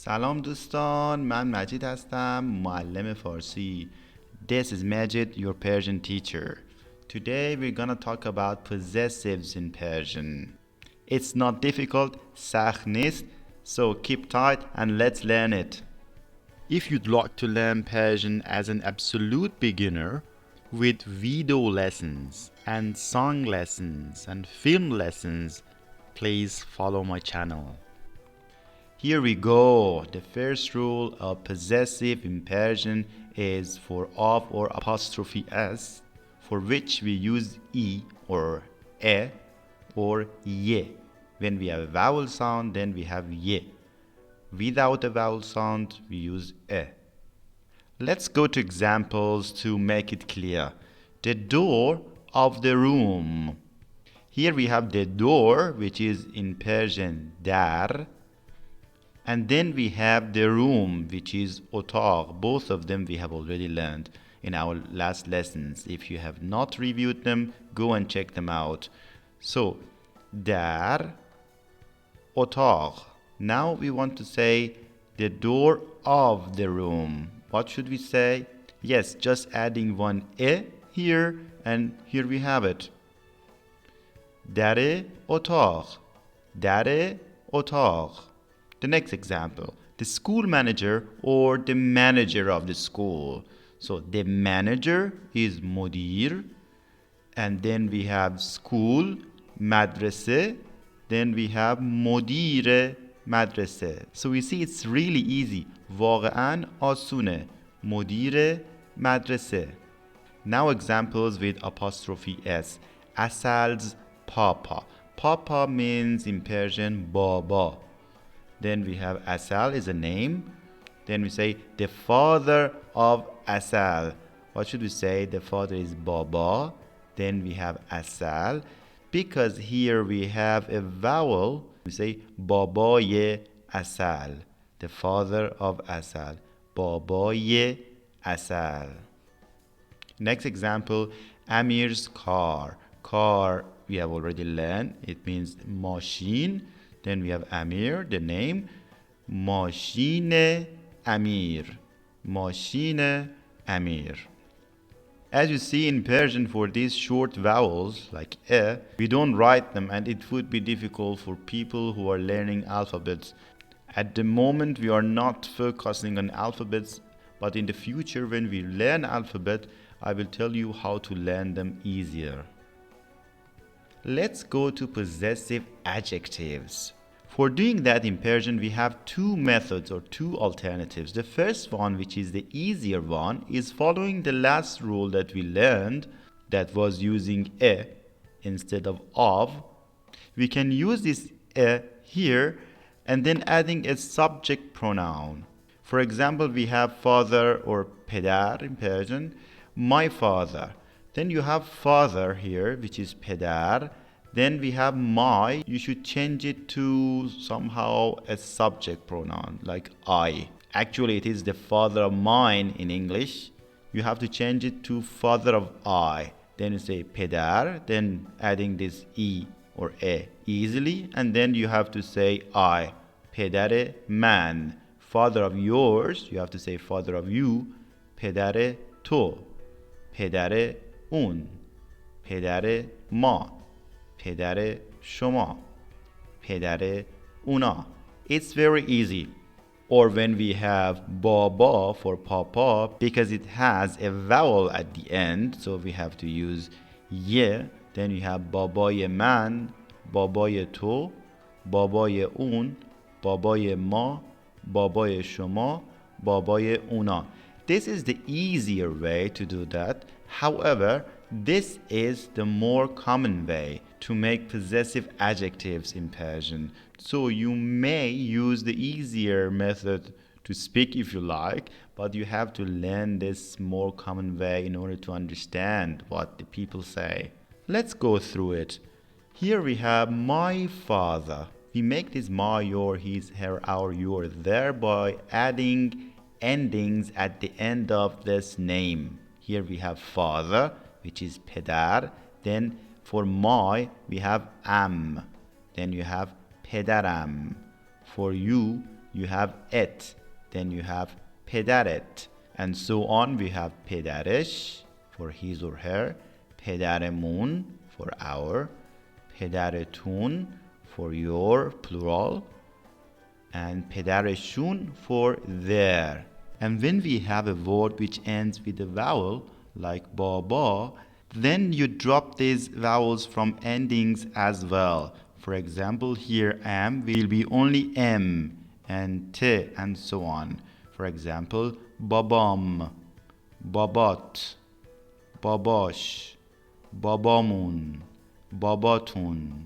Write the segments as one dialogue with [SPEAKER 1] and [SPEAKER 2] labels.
[SPEAKER 1] سلام دوستان، من مجید هستم، معلم فارسی. This is Majid, your Persian teacher. Today we're gonna talk about possessives in Persian. It's not difficult, سخت نیست, so keep tight and let's learn it. If you'd like to learn Persian as an absolute beginner, with video lessons and song lessons and film lessons, please follow my channel. Here we go. The first rule of possessive in Persian is for of or apostrophe s, for which we use e or e or ye. When we have a vowel sound, then we have ye. Without a vowel sound, we use e. Let's go to examples to make it clear. The door of the room. Here we have the door, which is in Persian dar. And then we have the room, which is otaq. Both of them we have already learned in our last lessons. If you have not reviewed them, go and check them out. So, dar, otaq. Now we want to say the door of the room. What should we say? Yes, just adding one e here, and here we have it. Dar otaq. Dar otaq. The next example, the school manager or the manager of the school. So the manager is mudir, and then we have school, madrase, then we have mudir madrase. So we see it's really easy. واقعاً آسونه. مدیر مدرسه. Now examples with apostrophe s. Asal's papa. Papa means in Persian baba. Then we have Asal is a name. Then we say the father of Asal. What should we say? The father is Baba. Then we have Asal. Because here we have a vowel, we say Babaye Asal. The father of Asal. Babaye Asal. Next example, Amir's car. Car, we have already learned. It means machine. Then we have Amir, the name. Mashine Amir. Mashine Amir. As you see in Persian, for these short vowels like e, we don't write them, and it would be difficult for people who are learning alphabets. At the moment, we are not focusing on alphabets, but in the future, when we learn alphabet, I will tell you how to learn them easier. Let's go to possessive adjectives. For doing that in Persian, we have two methods or two alternatives. The first one, which is the easier one, is following the last rule that we learned, that was using e instead of. We can use this e here and then adding a subject pronoun. For example, we have father or pedar in Persian, my father. Then you have father here, which is pedar. Then we have my. You should change it to somehow a subject pronoun, like I. Actually, it is the father of mine in English. You have to change it to father of I. Then you say pedar, then adding this e or e easily. And then you have to say I. Pedar man. Father of yours, you have to say father of you. Pedar to. Pedar اون. پدر ما. پدر شما. پدر اونا. It's very easy. Or when we have baba for papa, because it has a vowel at the end, so we have to use ye. Then you have babای من, babای تو, babای اون, babای ما, babای شما, babای اونا. This is the easier way to do that. However, this is the more common way to make possessive adjectives in Persian. So you may use the easier method to speak if you like, but you have to learn this more common way in order to understand what the people say. Let's go through it. Here we have my father. We make this my, your, his, her, our, your, thereby adding endings at the end of this name. Here we have father, which is pedar. Then for my, we have am. Then you have pedaram. For you, you have it, then you have پدرت, and so on. We have پدرش for his or her, پدرمون for our, پدرتون for your plural, and پدرشون for their. And when we have a word which ends with a vowel like baba, then you drop these vowels from endings as well. For example, here am will be only m and t and so on. For example, babam, babat, babash, babamon, babatun,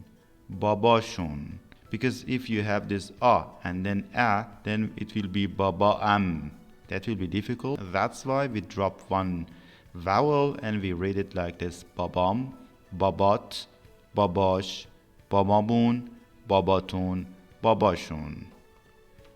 [SPEAKER 1] babashun. Because if you have this a and then a, then it will be babam. That will be difficult. That's why we drop one vowel and we read it like this: babam, babat, babash, bababun, babatun, babashun.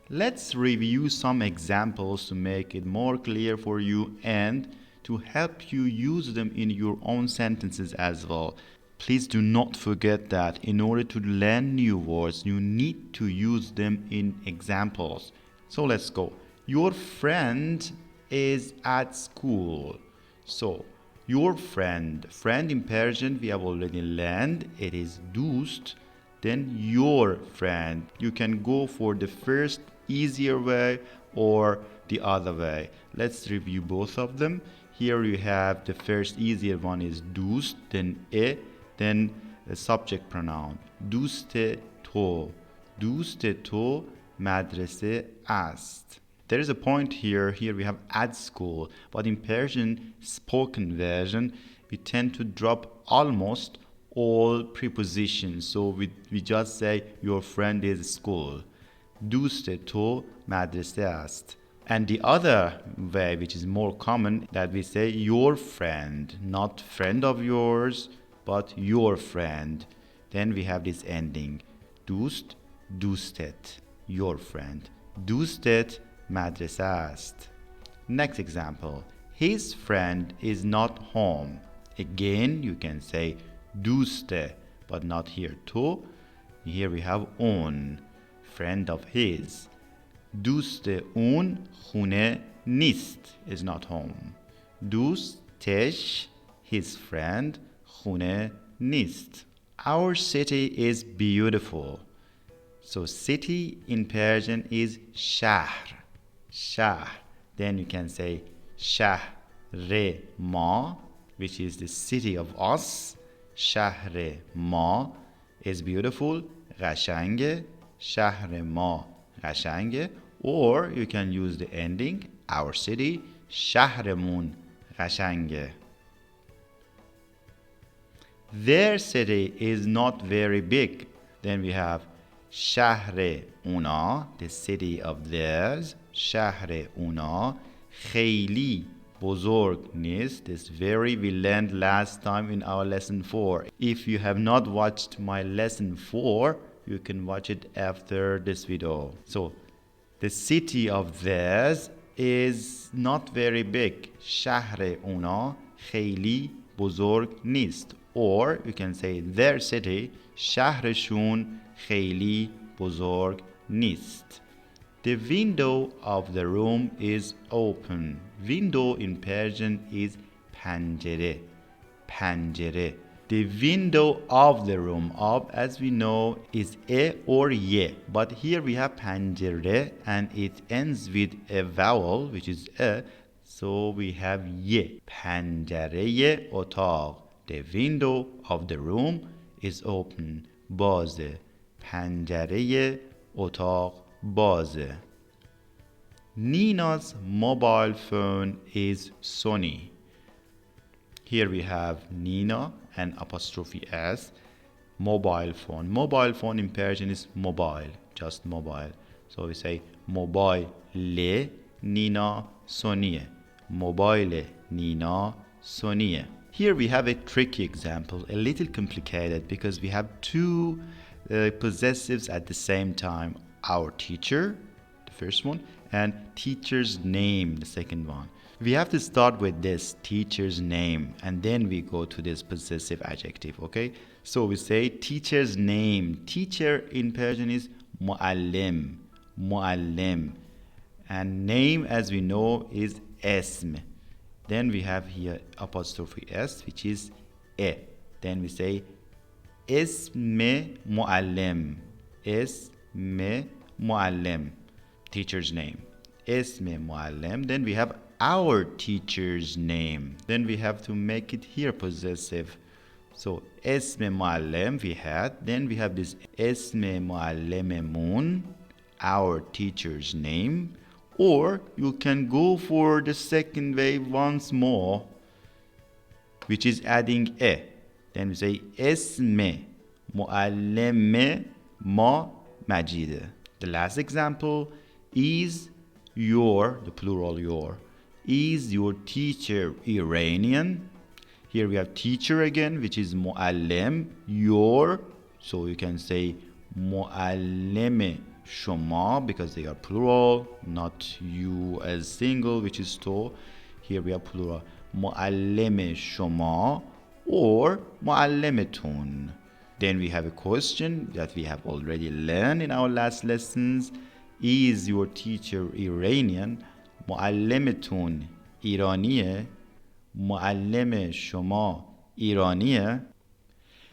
[SPEAKER 1] Let's review some examples to make it more clear for you and to help you use them in your own sentences as well. Please do not forget that in order to learn new words, you need to use them in examples. So let's go. Your friend is at school. So, your friend in Persian we have already learned, it is dost. Then your friend. You can go for the first easier way or the other way. Let's review both of them. Here you have the first easier one is dost, then e, then the subject pronoun. دوست تو. دوست تو مدرسه است. There is a point here. Here we have at school, but in Persian spoken version, we tend to drop almost all prepositions. So we just say your friend is school. دوست تو مدرسه است. And the other way, which is more common, that we say your friend, not friend of yours, but your friend. Then we have this ending. دوست, دوستت, your friend. دوستت مدرسه است. Next example. His friend is not home. Again, you can say دوسته, but not here تو. Here we have own, friend of his. دوست اون خونه نیست, is not home. دوستش, his friend, خونه نیست. Our city is beautiful. So city in Persian is شهر. شهر. Then you can say شهر ما, which is the city of us. شهر ما is beautiful. قشنگه. شهر ما قشنگه. Or you can use the ending our city. شهرمون قشنگه. Their city is not very big. Then we have شهر اونا, the city of theirs. شهر اونا خیلی بزرگ نیست. This very we learned last time in our lesson 4. If you have not watched my lesson 4, you can watch it after this video. So the city of theirs is not very big. شهر اونا خیلی بزرگ نیست. Or you can say their city, شهرشون خیلی بزرگ نیست. The window of the room is open. Window in Persian is پنجره. پنجره. The window of the room, of as we know is a or ye, but here we have پنجره and it ends with a vowel which is a, so we have ye. پنجره اتاق. The window of the room is open. بازه. پنجره اتاق بازه. Nina's mobile phone is Sony. Here we have Nina and apostrophe s. Mobile phone. Mobile phone in Persian is mobile, just mobile. So we say mobile Nina Sony. Mobile Nina Sony. Here we have a tricky example, a little complicated because we have two possessives at the same time. Our teacher, the first one, and teacher's name, the second one. We have to start with this teacher's name and then we go to this possessive adjective, okay? So we say teacher's name. Teacher in Persian is muallim. muallim. And name, as we know, is اسم. Then we have here apostrophe s, which is e. Then we say اسم معلم. اسم معلم, teacher's name. اسم معلم. Then we have our teacher's name. Then we have to make it here possessive. So اسم معلم we had. Then we have this اسم معلممون, our teacher's name. Or you can go for the second way once more, which is adding e. Then we say اسم معلم ما مجید. The last example is your, the plural your, is your teacher Iranian? Here we have teacher again, which is معلم, your. So you can say معلم شما because they are plural, not you as single, which is to. Here we have plural. معلم شما or معلمتون. Then we have a question that we have already learned in our last lessons. Is your teacher Iranian? معلمتون ایرانیه؟ معلم شما ایرانیه؟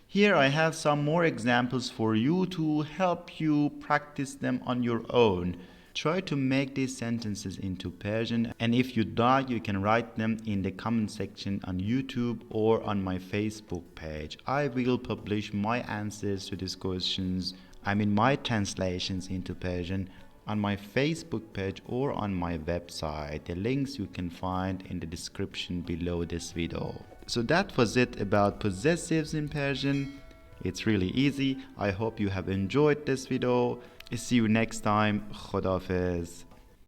[SPEAKER 1] Here I have some more examples for you to help you practice them on your own. Try to make these sentences into Persian, and if you doubt, you can write them in the comment section on YouTube or on my Facebook page. I will publish my answers to these questions, my translations into Persian, on my Facebook page or on my website. The links you can find in the description below this video. So that was it about possessives in Persian. It's really easy. I hope you have enjoyed this video. See you next time. Khodafez.